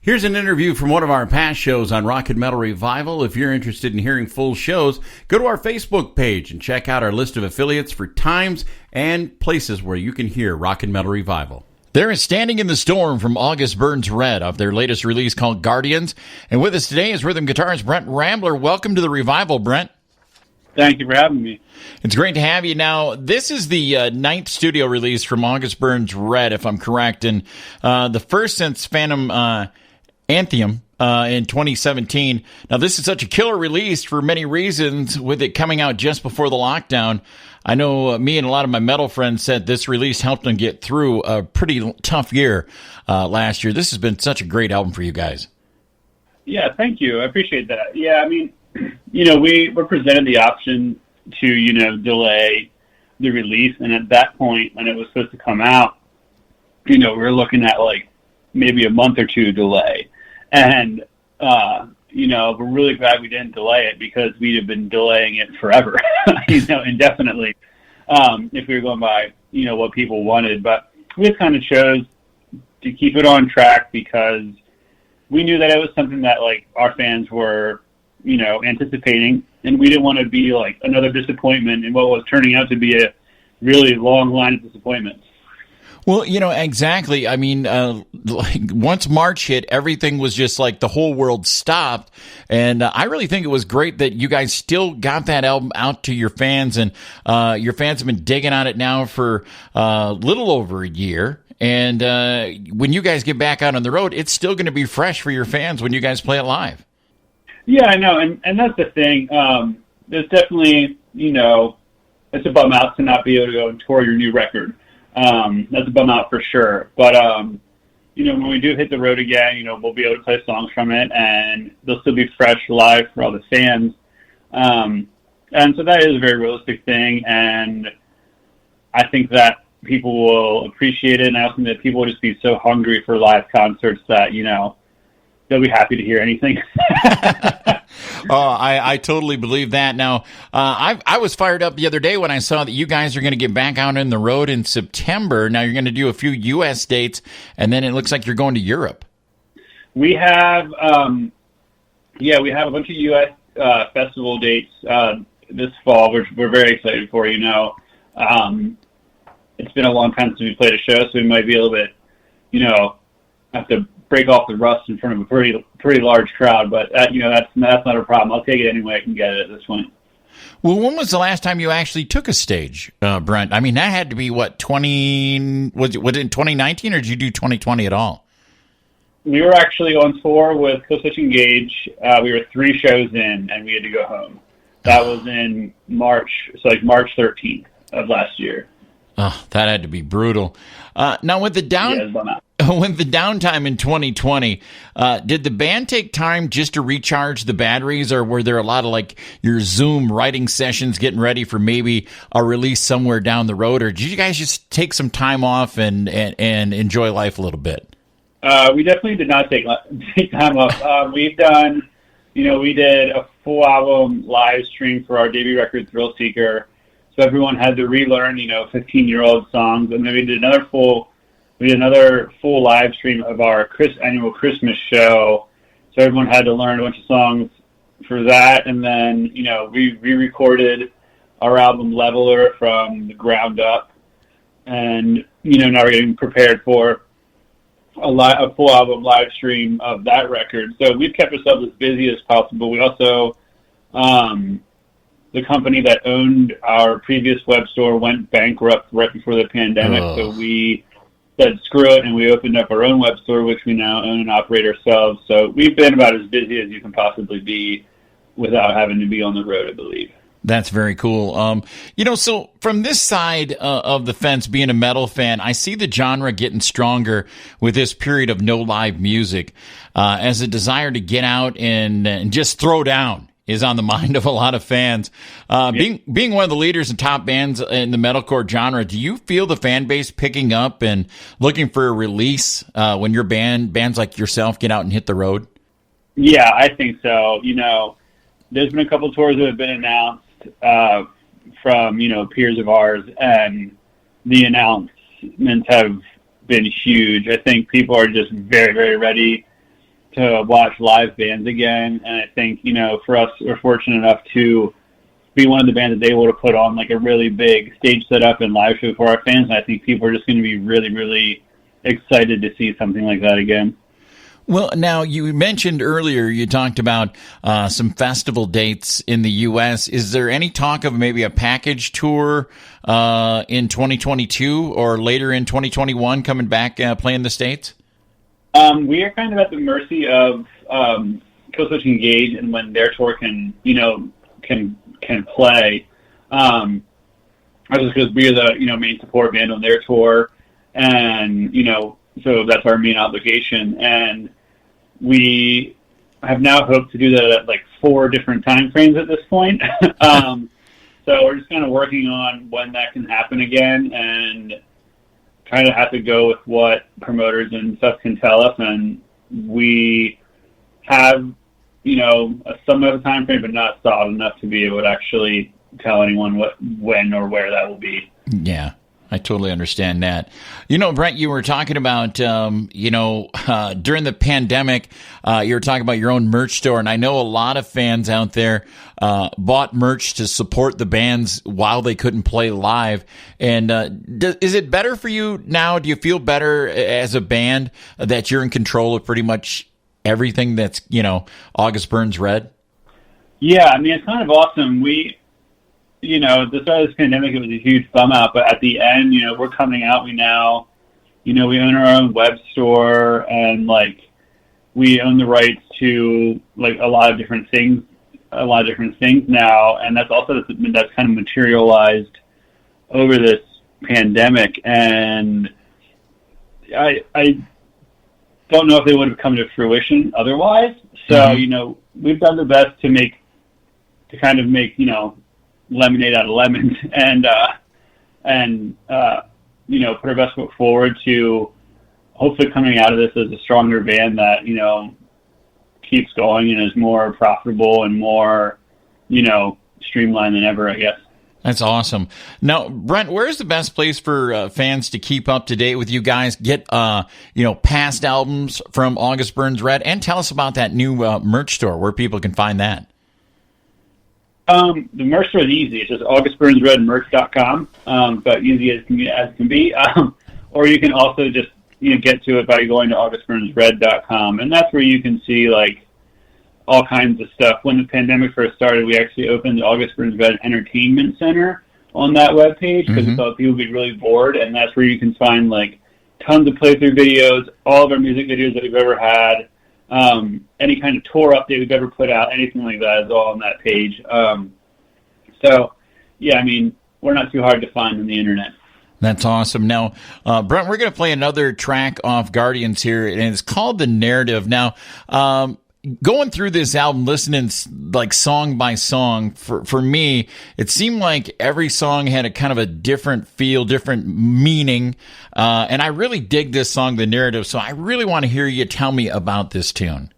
Here's an interview from one of our past shows on Rock and Metal Revival. If you're interested in hearing full shows, go to our Facebook page and check out our list of affiliates for times and places where you can hear Rock and Metal Revival. There is Standing in the Storm from August Burns Red of their latest release called Guardians. And with us today is rhythm guitarist Brent Rambler. Welcome to the Revival, Brent. Thank you for having me. It's great to have you. Now, this is the ninth studio release from August Burns Red, if I'm correct, and the first since Phantom Anthem in 2017. Now, this is such a killer release for many reasons, with it coming out just before the lockdown. I know me and a lot of my metal friends said this release helped them get through a pretty tough year last year. This has been such a great album for you guys. Yeah, thank you. I appreciate that. Yeah, I mean, we were presented the option to, delay the release. And at that point, when it was supposed to come out, we were looking at like maybe a month or two delay. And, we're really glad we didn't delay it because we'd have been delaying it forever, indefinitely, if we were going by, what people wanted. But we just kind of chose to keep it on track because we knew that it was something that, like, our fans were, anticipating, and we didn't want to be, like, another disappointment in what was turning out to be a really long line of disappointments. Well, exactly. I mean, once March hit, everything was just like the whole world stopped. And I really think it was great that you guys still got that album out to your fans. And your fans have been digging on it now for a little over a year. And when you guys get back out on the road, it's still going to be fresh for your fans when you guys play it live. Yeah, I know. And that's the thing. There's definitely, it's a bum out to not be able to go and tour your new record. That's a bum out for sure. But, when we do hit the road again, we'll be able to play songs from it and they'll still be fresh live for all the fans. And so that is a very realistic thing. And I think that people will appreciate it. And I also think that people will just be so hungry for live concerts that, they'll be happy to hear anything. I totally believe that. Now, I was fired up the other day when I saw that you guys are going to get back out on the road in September. Now, you're going to do a few U.S. dates, and then it looks like you're going to Europe. We have, we have a bunch of U.S. Festival dates this fall, which we're very excited for. It's been a long time since we played a show, so we might be a little bit, have to break off the rust in front of a pretty large crowd, but that's not a problem. I'll take it any way I can get it at this point. Well, when was the last time you actually took a stage, Brent? I mean, that had to be was it in 2019, or did you do 2020 at all? We were actually on tour with Killswitch Engage. We were 3 shows in, and we had to go home. That was in March, so like March 13th of last year. Oh, that had to be brutal. Now, with the downtime in 2020, did the band take time just to recharge the batteries, or were there a lot of like your Zoom writing sessions getting ready for maybe a release somewhere down the road, or did you guys just take some time off and enjoy life a little bit? We definitely did not take time off. We've done, we did a full album live stream for our debut record, Thrill Seeker. So everyone had to relearn, 15-year-old songs, and then we did another full live stream of our annual Christmas show. So everyone had to learn a bunch of songs for that, and then we re-recorded our album Leveler from the ground up, and now we're getting prepared for a full album live stream of that record. So we've kept ourselves as busy as possible. We also the company that owned our previous web store went bankrupt right before the pandemic, So we said screw it, and we opened up our own web store, which we now own and operate ourselves. So we've been about as busy as you can possibly be without having to be on the road, I believe. That's very cool. So from this side of the fence, being a metal fan, I see the genre getting stronger with this period of no live music, as a desire to get out and just throw down is on the mind of a lot of fans. Being one of the leaders and top bands in the metalcore genre, do you feel the fan base picking up and looking for a release when your bands like yourself get out and hit the road? Yeah, I think so. There's been a couple tours that have been announced from, peers of ours, and the announcements have been huge. I think people are just very, very ready to watch live bands again. And I think, for us, we're fortunate enough to be one of the bands that's able to put on like a really big stage setup and live show for our fans. And I think people are just going to be really, really excited to see something like that again. Well, now you mentioned earlier, you talked about some festival dates in the U.S. Is there any talk of maybe a package tour in 2022 or later in 2021 coming back playing the States? We are kind of at the mercy of Killswitch Engage and when their tour can play. Just because we are the main support band on their tour, and so that's our main obligation. And we have now hoped to do that at like 4 different time frames at this point. So we're just kind of working on when that can happen again, and kind of have to go with what promoters and stuff can tell us. And we have, a somewhat of a time frame, but not solid enough to be able to actually tell anyone when or where that will be. Yeah. I totally understand that. Brent, you were talking about, during the pandemic, you were talking about your own merch store. And I know a lot of fans out there bought merch to support the bands while they couldn't play live. And is it better for you now? Do you feel better as a band that you're in control of pretty much everything that's, August Burns Red? Yeah, I mean, it's kind of awesome. At the start of this pandemic, it was a huge bum out, but at the end, we're coming out. We now, we own our own web store, and we own the rights to a lot of different things now, and that's kind of materialized over this pandemic. And I don't know if they would have come to fruition otherwise. So we've done the best to kind of make lemonade out of lemons, and put our best foot forward to hopefully coming out of this as a stronger band that keeps going and is more profitable and more streamlined than ever, I guess. That's awesome. Now, Brent, where's the best place for fans to keep up to date with you guys, get past albums from August Burns Red, and tell us about that new merch store where people can find that? The merch store is easy. It's just augustburnsredmerch.com, but easy as can be. Or you can also just get to it by going to augustburnsred.com, and that's where you can see all kinds of stuff. When the pandemic first started, we actually opened the August Burns Red Entertainment Center on that webpage because we thought people would be really bored, and that's where you can find tons of playthrough videos, all of our music videos that we've ever had. Any kind of tour update we've ever put out, anything like that is all on that page. So, yeah, I mean, we're not too hard to find on the internet. That's awesome. Now, Brent, we're going to play another track off Guardians here, and it's called The Narrative. Now, going through this album, listening song by song, for me, it seemed like every song had a kind of a different feel, different meaning, and I really dig this song, The Narrative, so I really want to hear you tell me about this tune.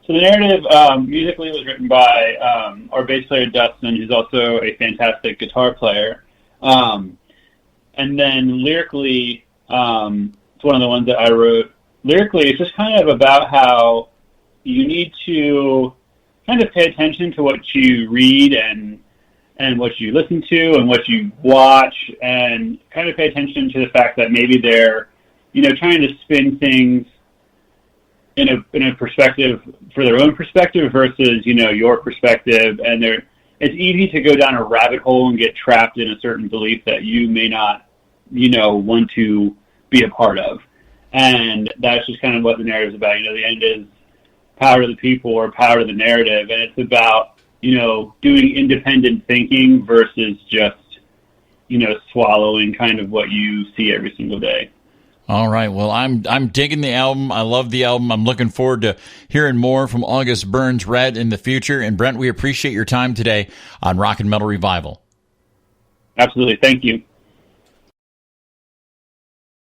So The Narrative musically was written by our bass player, Dustin, who's also a fantastic guitar player. And then lyrically, it's one of the ones that I wrote. Lyrically, it's just kind of about how you need to kind of pay attention to what you read and what you listen to and what you watch, and kind of pay attention to the fact that maybe they're, trying to spin things in a perspective for their own perspective versus, your perspective. And it's easy to go down a rabbit hole and get trapped in a certain belief that you may not, want to be a part of. And that's just kind of what the narrative is about. The end is power to the people or power to the narrative. And it's about, doing independent thinking versus just, swallowing kind of what you see every single day. All right. Well, I'm digging the album. I love the album. I'm looking forward to hearing more from August Burns Red in the future. And Brent, we appreciate your time today on Rock and Metal Revival. Absolutely. Thank you.